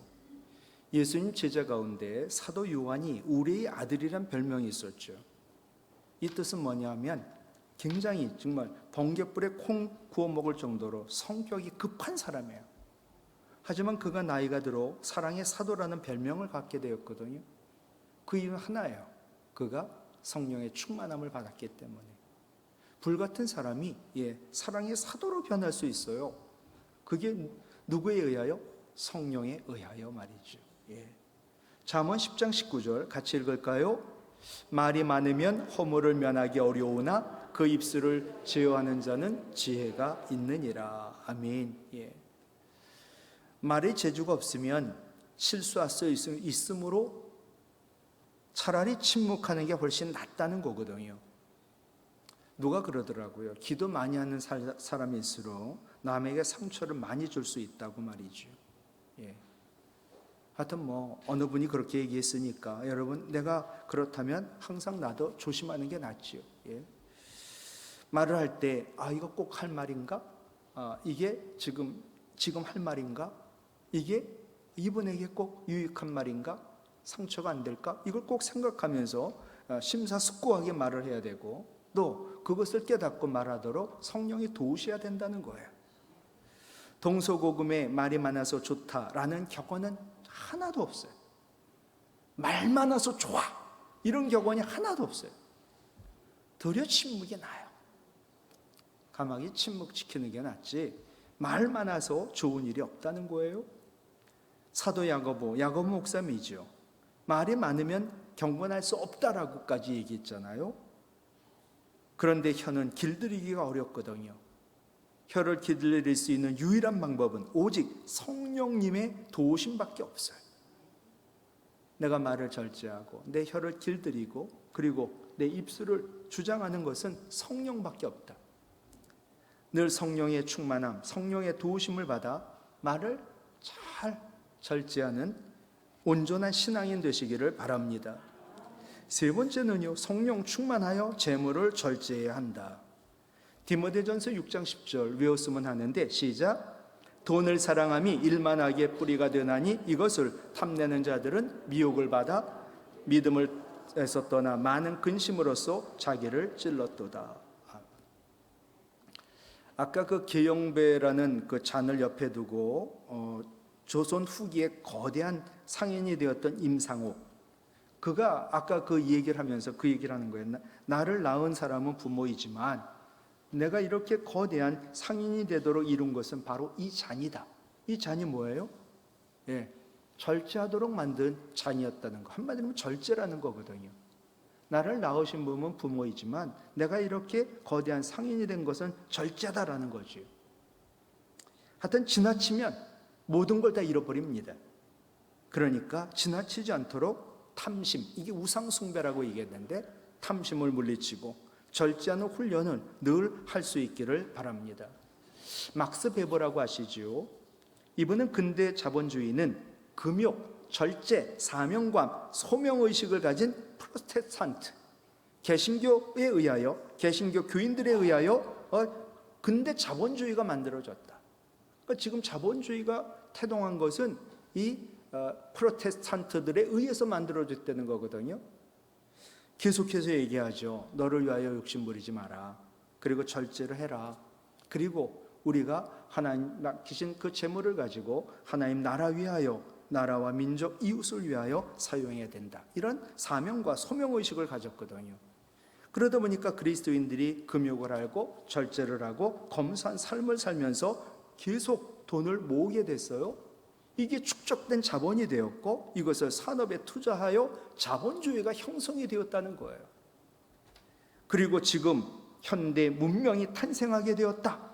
예수님 제자 가운데 사도 요한이 우리의 아들이란 별명이 있었죠. 이 뜻은 뭐냐면 굉장히 정말 번갯불에 콩 구워 먹을 정도로 성격이 급한 사람이에요. 하지만 그가 나이가 들어 사랑의 사도라는 별명을 갖게 되었거든요. 그 이유는 하나예요. 그가 성령의 충만함을 받았기 때문에. 불같은 사람이 사랑의 사도로 변할 수 있어요. 그게 누구에 의하여? 성령에 의하여 말이죠. 잠언 10장 19절 같이 읽을까요? 말이 많으면 허물을 면하기 어려우나 그 입술을 제어하는 자는 지혜가 있느니라. 아멘. 말에 재주가 없으면 실수할 수 있으므로 차라리 침묵하는 게 훨씬 낫다는 거거든요. 누가 그러더라고요. 기도 많이 하는 사람일수록 남에게 상처를 많이 줄 수 있다고 말이죠. 하여튼 어느 분이 그렇게 얘기했으니까 여러분 내가 그렇다면 항상 나도 조심하는 게 낫지요. 말을 할 때 이거 꼭 할 말인가? 이게 지금 할 말인가? 이게 이분에게 꼭 유익한 말인가? 상처가 안 될까? 이걸 꼭 생각하면서 심사숙고하게 말을 해야 되고 또 그것을 깨닫고 말하도록 성령이 도우셔야 된다는 거예요. 동서고금에 말이 많아서 좋다라는 격언은 하나도 없어요. 말 많아서 좋아 이런 격언이 하나도 없어요. 도리어 침묵이 나아요. 가만히 침묵 지키는 게 낫지 말 많아서 좋은 일이 없다는 거예요. 사도 야고보 목사님이죠. 말이 많으면 경건할 수 없다라고까지 얘기했잖아요. 그런데 혀는 길들이기가 어렵거든요. 혀를 길들일 수 있는 유일한 방법은 오직 성령님의 도우심밖에 없어요. 내가 말을 절제하고 내 혀를 길들이고 그리고 내 입술을 주장하는 것은 성령밖에 없다. 늘 성령의 충만함, 성령의 도우심을 받아 말을 잘 절제하는 온전한 신앙인 되시기를 바랍니다. 세 번째는요, 성령 충만하여 재물을 절제해야 한다. 디모데전서 6장 10절 외웠으면 하는데 시작. 돈을 사랑함이 일만하게 뿌리가 되나니 이것을 탐내는 자들은 미혹을 받아 믿음을에서 떠나 많은 근심으로써 자기를 찔렀도다. 아까 그 계영배라는 그 잔을 옆에 두고 조선 후기에 거대한 상인이 되었던 임상옥, 그가 아까 그 얘기를 하면서 그 얘기를 하는 거예요. 나를 낳은 사람은 부모이지만 내가 이렇게 거대한 상인이 되도록 이룬 것은 바로 이 잔이다. 이 잔이 뭐예요? 절제하도록 만든 잔이었다는 거. 한마디로 하면 절제라는 거거든요. 나를 낳으신 분은 부모이지만 내가 이렇게 거대한 상인이 된 것은 절제다라는 거죠. 하여튼 지나치면 모든 걸 다 잃어버립니다. 그러니까 지나치지 않도록 탐심, 이게 우상숭배라고 얘기했는데 탐심을 물리치고 절제하는 훈련을 늘 할 수 있기를 바랍니다. 막스 베버라고 아시지요? 이분은 근대 자본주의는 금욕, 절제, 사명감, 소명의식을 가진 프로테스탄트, 개신교에 의하여, 개신교 교인들에 의하여 근대 자본주의가 만들어졌다. 그러니까 지금 자본주의가 태동한 것은 이 프로테스탄트들에 의해서 만들어졌다는 거거든요. 계속해서 얘기하죠. 너를 위하여 욕심 부리지 마라. 그리고 절제를 해라. 그리고 우리가 하나님 맡기신 그 재물을 가지고 하나님 나라 위하여, 나라와 민족, 이웃을 위하여 사용해야 된다. 이런 사명과 소명의식을 가졌거든요. 그러다 보니까 그리스도인들이 금욕을 하고 절제를 하고 검소한 삶을 살면서 계속 돈을 모으게 됐어요. 이게 축적된 자본이 되었고 이것을 산업에 투자하여 자본주의가 형성이 되었다는 거예요. 그리고 지금 현대 문명이 탄생하게 되었다.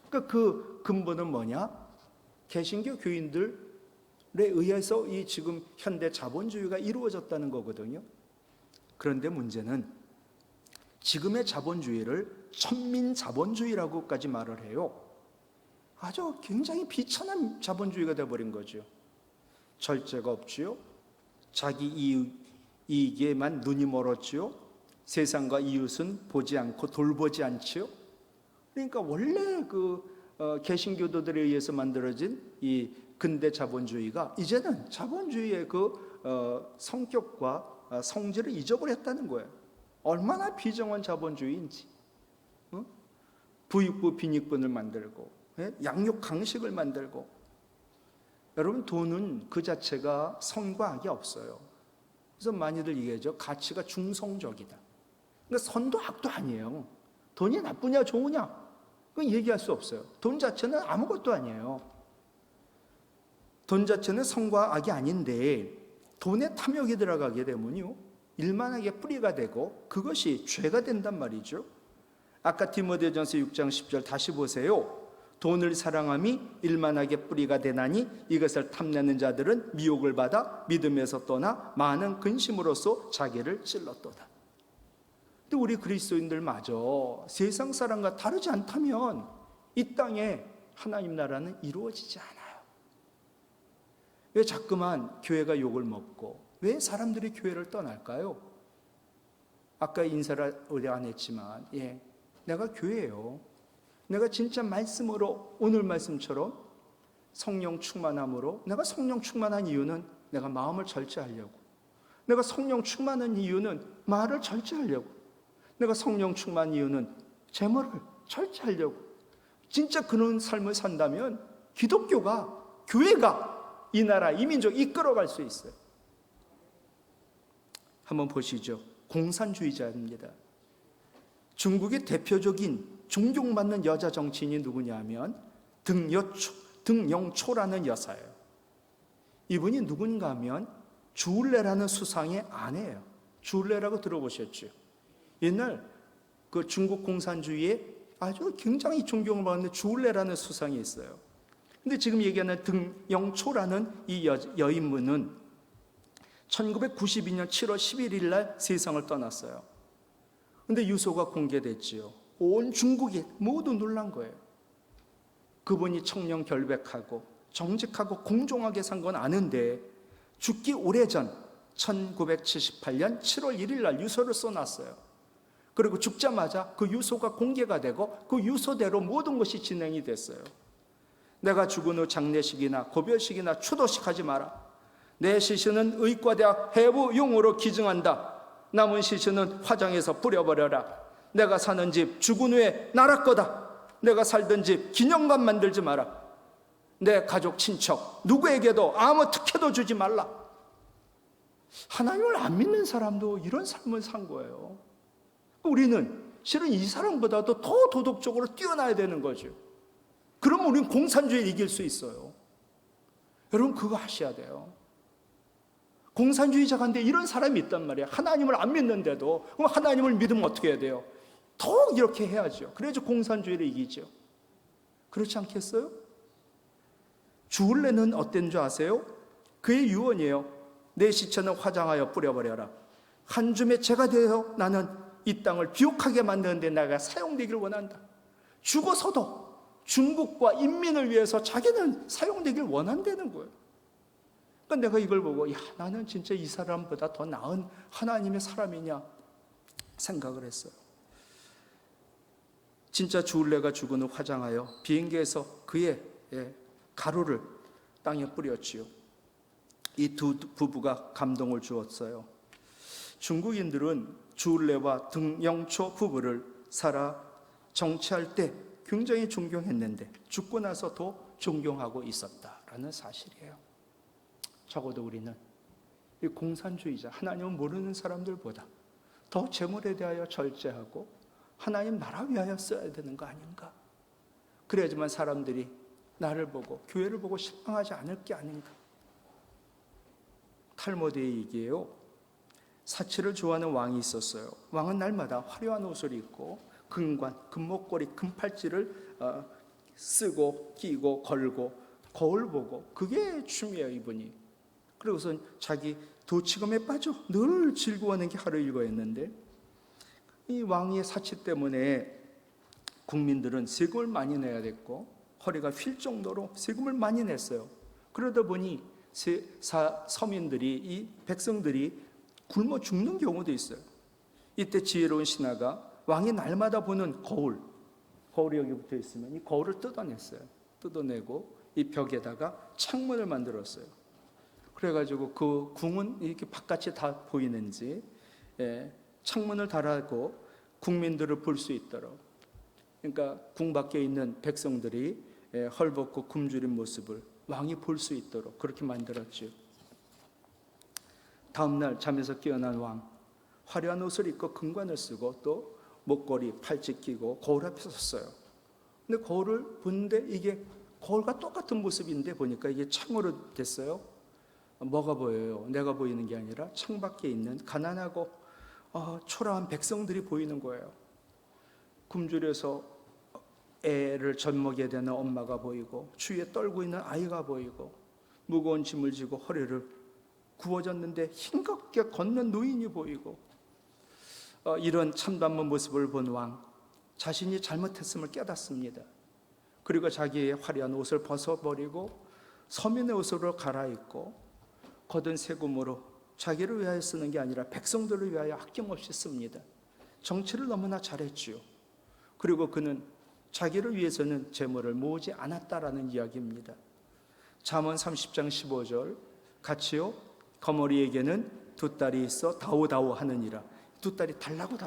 그러니까 그 근본은 뭐냐? 개신교 교인들에 의해서 이 지금 현대 자본주의가 이루어졌다는 거거든요. 그런데 문제는 지금의 자본주의를 천민자본주의라고까지 말을 해요. 아주 굉장히 비천한 자본주의가 되어버린 거죠. 절제가 없지요. 자기 이익에만 눈이 멀었지요. 세상과 이웃은 보지 않고 돌보지 않지요. 그러니까 원래 개신교도들에 의해서 만들어진 이 근대 자본주의가 이제는 자본주의의 성격과 성질을 잊어버렸다는 거예요. 얼마나 비정한 자본주의인지. 부익부 빈익분을 만들고 양육 강식을 만들고. 여러분, 돈은 그 자체가 선과 악이 없어요. 그래서 많이들 얘기하죠. 가치가 중성적이다. 그러니까 선도 악도 아니에요. 돈이 나쁘냐 좋으냐 그건 얘기할 수 없어요. 돈 자체는 아무것도 아니에요. 돈 자체는 선과 악이 아닌데 돈에 탐욕이 들어가게 되면요 일만하게 뿌리가 되고 그것이 죄가 된단 말이죠. 아까 디모데전서 6장 10절 다시 보세요. 돈을 사랑함이 일만하게 뿌리가 되나니 이것을 탐내는 자들은 미혹을 받아 믿음에서 떠나 많은 근심으로써 자기를 찔렀도다. 근데 우리 그리스도인들마저 세상 사람과 다르지 않다면 이 땅에 하나님 나라는 이루어지지 않아요. 왜 자꾸만 교회가 욕을 먹고 왜 사람들이 교회를 떠날까요? 아까 인사를 우리 안 했지만 내가 교회예요. 내가 진짜 말씀으로 오늘 말씀처럼 성령 충만함으로 내가 성령 충만한 이유는 내가 마음을 절제하려고, 내가 성령 충만한 이유는 말을 절제하려고, 내가 성령 충만한 이유는 재물을 절제하려고. 진짜 그런 삶을 산다면 기독교가, 교회가 이 나라, 이 민족 이끌어갈 수 있어요. 한번 보시죠. 공산주의자입니다. 중국의 대표적인 존경받는 여자 정치인이 누구냐 하면 등영초라는 여사예요. 이분이 누군가 하면 주울레라는 수상의 아내예요. 주울레라고 들어보셨죠? 옛날 그 중국 공산주의에 아주 굉장히 존경을 받는 주울레라는 수상이 있어요. 근데 지금 얘기하는 등영초라는 이 여인분은 1992년 7월 11일 날 세상을 떠났어요. 근데 유서가 공개됐지요. 온 중국이 모두 놀란 거예요. 그분이 청렴 결백하고 정직하고 공정하게 산 건 아는데 죽기 오래전 1978년 7월 1일 날 유서를 써놨어요. 그리고 죽자마자 그 유서가 공개가 되고 그 유서대로 모든 것이 진행이 됐어요. 내가 죽은 후 장례식이나 고별식이나 추도식 하지 마라. 내 시신은 의과대학 해부용으로 기증한다. 남은 시신은 화장해서 뿌려버려라. 내가 사는 집 죽은 후에 나라 거다. 내가 살던 집 기념관 만들지 마라. 내 가족 친척 누구에게도 아무 특혜도 주지 말라. 하나님을 안 믿는 사람도 이런 삶을 산 거예요. 우리는 실은 이 사람보다도 더 도덕적으로 뛰어나야 되는 거죠. 그러면 우리는 공산주의를 이길 수 있어요. 여러분 그거 하셔야 돼요. 공산주의자가인데 이런 사람이 있단 말이에요. 하나님을 안 믿는데도. 그럼 하나님을 믿으면 어떻게 해야 돼요? 더 이렇게 해야죠. 그래야지 공산주의를 이기죠. 그렇지 않겠어요? 주울레는 어떤 줄 아세요? 그의 유언이에요. 내 시체는 화장하여 뿌려버려라. 한 줌의 죄가 되어 나는 이 땅을 비옥하게 만드는데 내가 사용되기를 원한다. 죽어서도 중국과 인민을 위해서 자기는 사용되길 원한다는 거예요. 그러니까 내가 이걸 보고 나는 진짜 이 사람보다 더 나은 하나님의 사람이냐 생각을 했어요. 진짜 주울레가 죽은 후 화장하여 비행기에서 그의 가루를 땅에 뿌렸지요. 이 두 부부가 감동을 주었어요. 중국인들은 주울레와 등영초 부부를 살아 정치할 때 굉장히 존경했는데 죽고 나서 더 존경하고 있었다라는 사실이에요. 적어도 우리는 이 공산주의자, 하나님을 모르는 사람들보다 더 재물에 대하여 절제하고 하나님 나라 위하여 써야 되는 거 아닌가? 그래야지만 사람들이 나를 보고 교회를 보고 실망하지 않을 게 아닌가? 탈무드의 얘기예요. 사치를 좋아하는 왕이 있었어요. 왕은 날마다 화려한 옷을 입고 금관, 금목걸이, 금팔찌를 쓰고 끼고 걸고 거울 보고 그게 취미예요, 이분이. 그리고선 자기 도치금에 빠져 늘 즐거워하는 게 하루 일과였는데 이 왕의 사치 때문에 국민들은 세금을 많이 내야 됐고 허리가 휠 정도로 세금을 많이 냈어요. 그러다 보니 서민들이, 이 백성들이 굶어 죽는 경우도 있어요. 이때 지혜로운 신하가 왕이 날마다 보는 거울이 여기 붙어 있으면 이 거울을 뜯어냈어요. 뜯어내고 이 벽에다가 창문을 만들었어요. 그래가지고 그 궁은 이렇게 바깥이 다 보이는지 창문을 달아고 국민들을 볼 수 있도록, 그러니까 궁 밖에 있는 백성들이 헐벗고 굶주린 모습을 왕이 볼 수 있도록 그렇게 만들었죠. 다음날 잠에서 깨어난 왕, 화려한 옷을 입고 금관을 쓰고 또 목걸이, 팔찌 끼고 거울 앞에 섰어요. 근데 거울을 보는데 이게 거울과 똑같은 모습인데 보니까 이게 창으로 됐어요. 뭐가 보여요? 내가 보이는 게 아니라 창 밖에 있는 가난하고 초라한 백성들이 보이는 거예요. 굶주려서 애를 젖먹여야 되는 엄마가 보이고 추위에 떨고 있는 아이가 보이고 무거운 짐을 지고 허리를 굽어졌는데 힘겹게 걷는 노인이 보이고 이런 참담한 모습을 본 왕, 자신이 잘못했음을 깨닫습니다. 그리고 자기의 화려한 옷을 벗어버리고 서민의 옷으로 갈아입고 거둔 세금으로 자기를 위하여 쓰는 게 아니라 백성들을 위하여 아낌없이 씁니다. 정치를 너무나 잘했지요. 그리고 그는 자기를 위해서는 재물을 모으지 않았다라는 이야기입니다. 잠언 30장 15절, 같이요 거머리에게는 두 딸이 있어 다오다오 하느니라. 두 딸이 달라고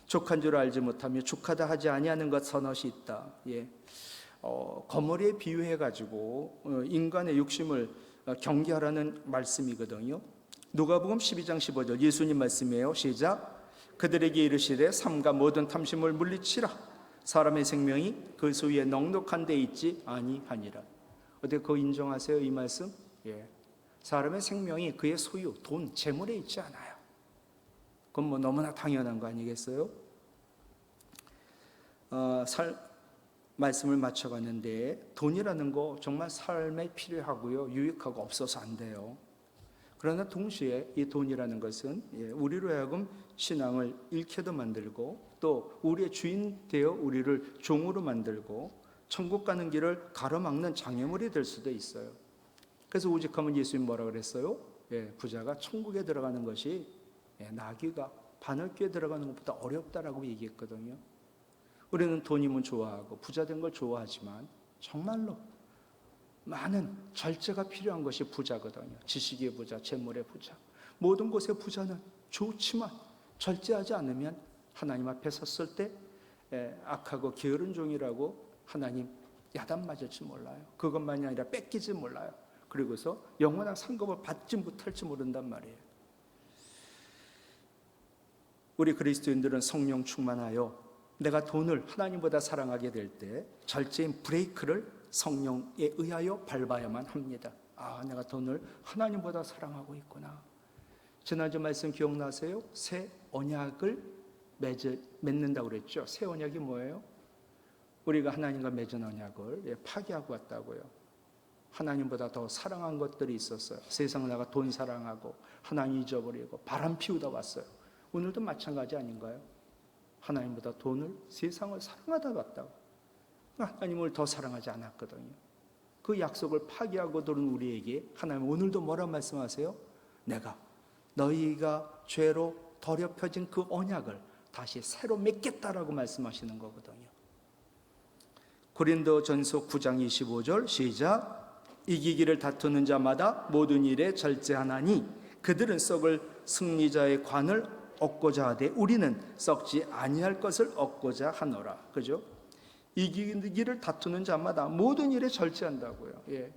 족한 줄 알지 못하며 족하다 하지 아니하는 것 서넛이 있다. 거머리에 비유해가지고 인간의 욕심을 경계하라는 말씀이거든요. 누가복음 12장 15절 예수님 말씀이에요. 시작. 그들에게 이르시되 삼가 모든 탐심을 물리치라. 사람의 생명이 그 소유에 넉넉한 데 있지 아니하니라. 어떻게 그거 인정하세요? 이 말씀? 사람의 생명이 그의 소유, 돈, 재물에 있지 않아요. 그건 뭐 너무나 당연한 거 아니겠어요? 말씀을 마쳐가는데 돈이라는 거 정말 삶에 필요하고요, 유익하고 없어서 안 돼요. 그러나 동시에 이 돈이라는 것은 우리로 하여금 신앙을 잃게도 만들고 또 우리의 주인 되어 우리를 종으로 만들고 천국 가는 길을 가로막는 장애물이 될 수도 있어요. 그래서 오직하면 예수님 뭐라 그랬어요? 부자가 천국에 들어가는 것이 나귀가 바늘귀에 들어가는 것보다 어렵다라고 얘기했거든요. 우리는 돈이면 좋아하고 부자 된 걸 좋아하지만 정말로 많은 절제가 필요한 것이 부자거든요. 지식의 부자, 재물의 부자. 모든 곳의 부자는 좋지만 절제하지 않으면 하나님 앞에 섰을 때 악하고 게으른 종이라고 하나님 야단 맞을지 몰라요. 그것만이 아니라 뺏기지 몰라요. 그리고서 영원한 상급을 받지 못할지 모른단 말이에요. 우리 그리스도인들은 성령 충만하여 내가 돈을 하나님보다 사랑하게 될 때 절제인 브레이크를 성령에 의하여 밟아야만 합니다. 내가 돈을 하나님보다 사랑하고 있구나. 지난주 말씀 기억나세요? 새 언약을 맺는다고 그랬죠. 새 언약이 뭐예요? 우리가 하나님과 맺은 언약을 파기하고 왔다고요. 하나님보다 더 사랑한 것들이 있었어요. 세상 나가 돈 사랑하고 하나님 잊어버리고 바람 피우다 왔어요. 오늘도 마찬가지 아닌가요? 하나님보다 돈을, 세상을 사랑하다 왔다고. 하나님을 더 사랑하지 않았거든요. 그 약속을 파기하고 들은 우리에게 하나님 오늘도 뭐라 말씀하세요? 내가 너희가 죄로 더럽혀진 그 언약을 다시 새로 맺겠다라고 말씀하시는 거거든요. 고린도전서 9장 25절 시작. 이기기를 다투는 자마다 모든 일에 절제하나니 그들은 썩을 승리자의 관을 얻고자 하되 우리는 썩지 아니할 것을 얻고자 하노라. 그죠? 이기기를 다투는 자마다 모든 일에 절제한다고요. 예.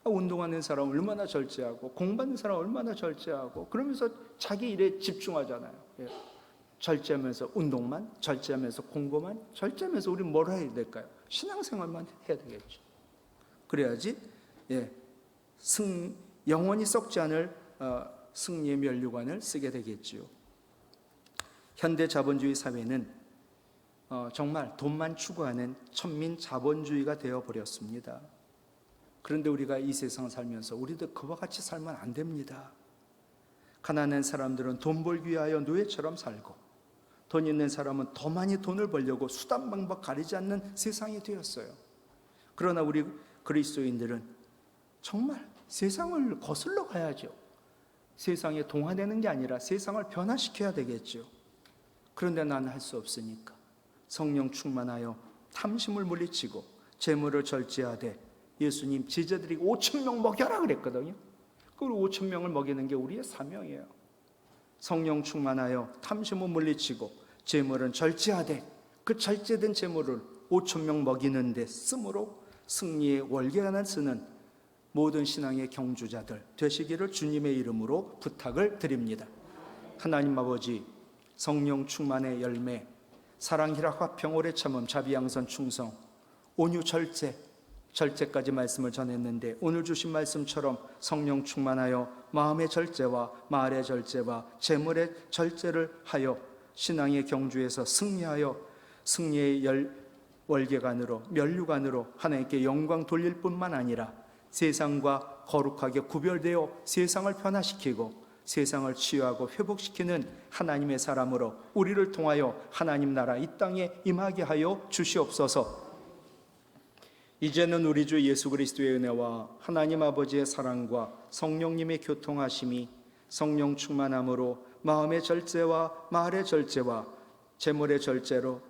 운동하는 사람 얼마나 절제하고 공부하는 사람 얼마나 절제하고 그러면서 자기 일에 집중하잖아요. 예. 절제하면서 운동만, 절제하면서 공부만, 절제하면서 우리 뭘 해야 될까요? 신앙생활만 해야 되겠죠. 그래야지 영원히 썩지 않을 승리의 면류관을 쓰게 되겠지요. 현대 자본주의 사회는 정말 돈만 추구하는 천민 자본주의가 되어버렸습니다. 그런데 우리가 이 세상을 살면서 우리도 그와 같이 살면 안 됩니다. 가난한 사람들은 돈 벌기 위하여 노예처럼 살고 돈 있는 사람은 더 많이 돈을 벌려고 수단 방법 가리지 않는 세상이 되었어요. 그러나 우리 그리스도인들은 정말 세상을 거슬러 가야죠. 세상에 동화되는 게 아니라 세상을 변화시켜야 되겠죠. 그런데 나는 할 수 없으니까 성령 충만하여 탐심을 물리치고 재물을 절제하되 예수님 제자들이 5,000명 먹여라 그랬거든요. 그 5,000명을 먹이는 게 우리의 사명이에요. 성령 충만하여 탐심을 물리치고 재물은 절제하되 그 절제된 재물을 5,000명 먹이는 데 쓰므로 승리의 월계관을 쓰는 모든 신앙의 경주자들 되시기를 주님의 이름으로 부탁을 드립니다. 하나님 아버지, 성령 충만의 열매, 사랑, 희락, 화평, 오래 참음, 자비, 양선, 충성, 온유, 절제까지 말씀을 전했는데 오늘 주신 말씀처럼 성령 충만하여 마음의 절제와 말의 절제와 재물의 절제를 하여 신앙의 경주에서 승리하여 승리의 월계관으로 면류관으로 하나님께 영광 돌릴 뿐만 아니라 세상과 거룩하게 구별되어 세상을 변화시키고 세상을 치유하고 회복시키는 하나님의 사람으로 우리를 통하여 하나님 나라 이 땅에 임하게 하여 주시옵소서. 이제는 우리 주 예수 그리스도의 은혜와 하나님 아버지의 사랑과 성령님의 교통하심이 성령 충만함으로 마음의 절제와 말의 절제와 재물의 절제로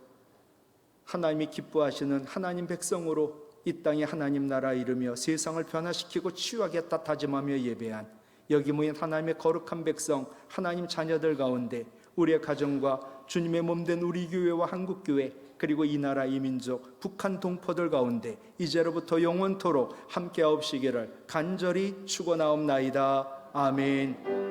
하나님이 기뻐하시는 하나님 백성으로 이 땅에 하나님 나라 이루며 세상을 변화시키고 치유하겠다 다짐하며 예배한 여기 모인 하나님의 거룩한 백성 하나님 자녀들 가운데 우리의 가정과 주님의 몸된 우리 교회와 한국교회 그리고 이 나라 이 민족 북한 동포들 가운데 이제로부터 영원토록 함께하옵시기를 간절히 축원하옵나이다. 아멘.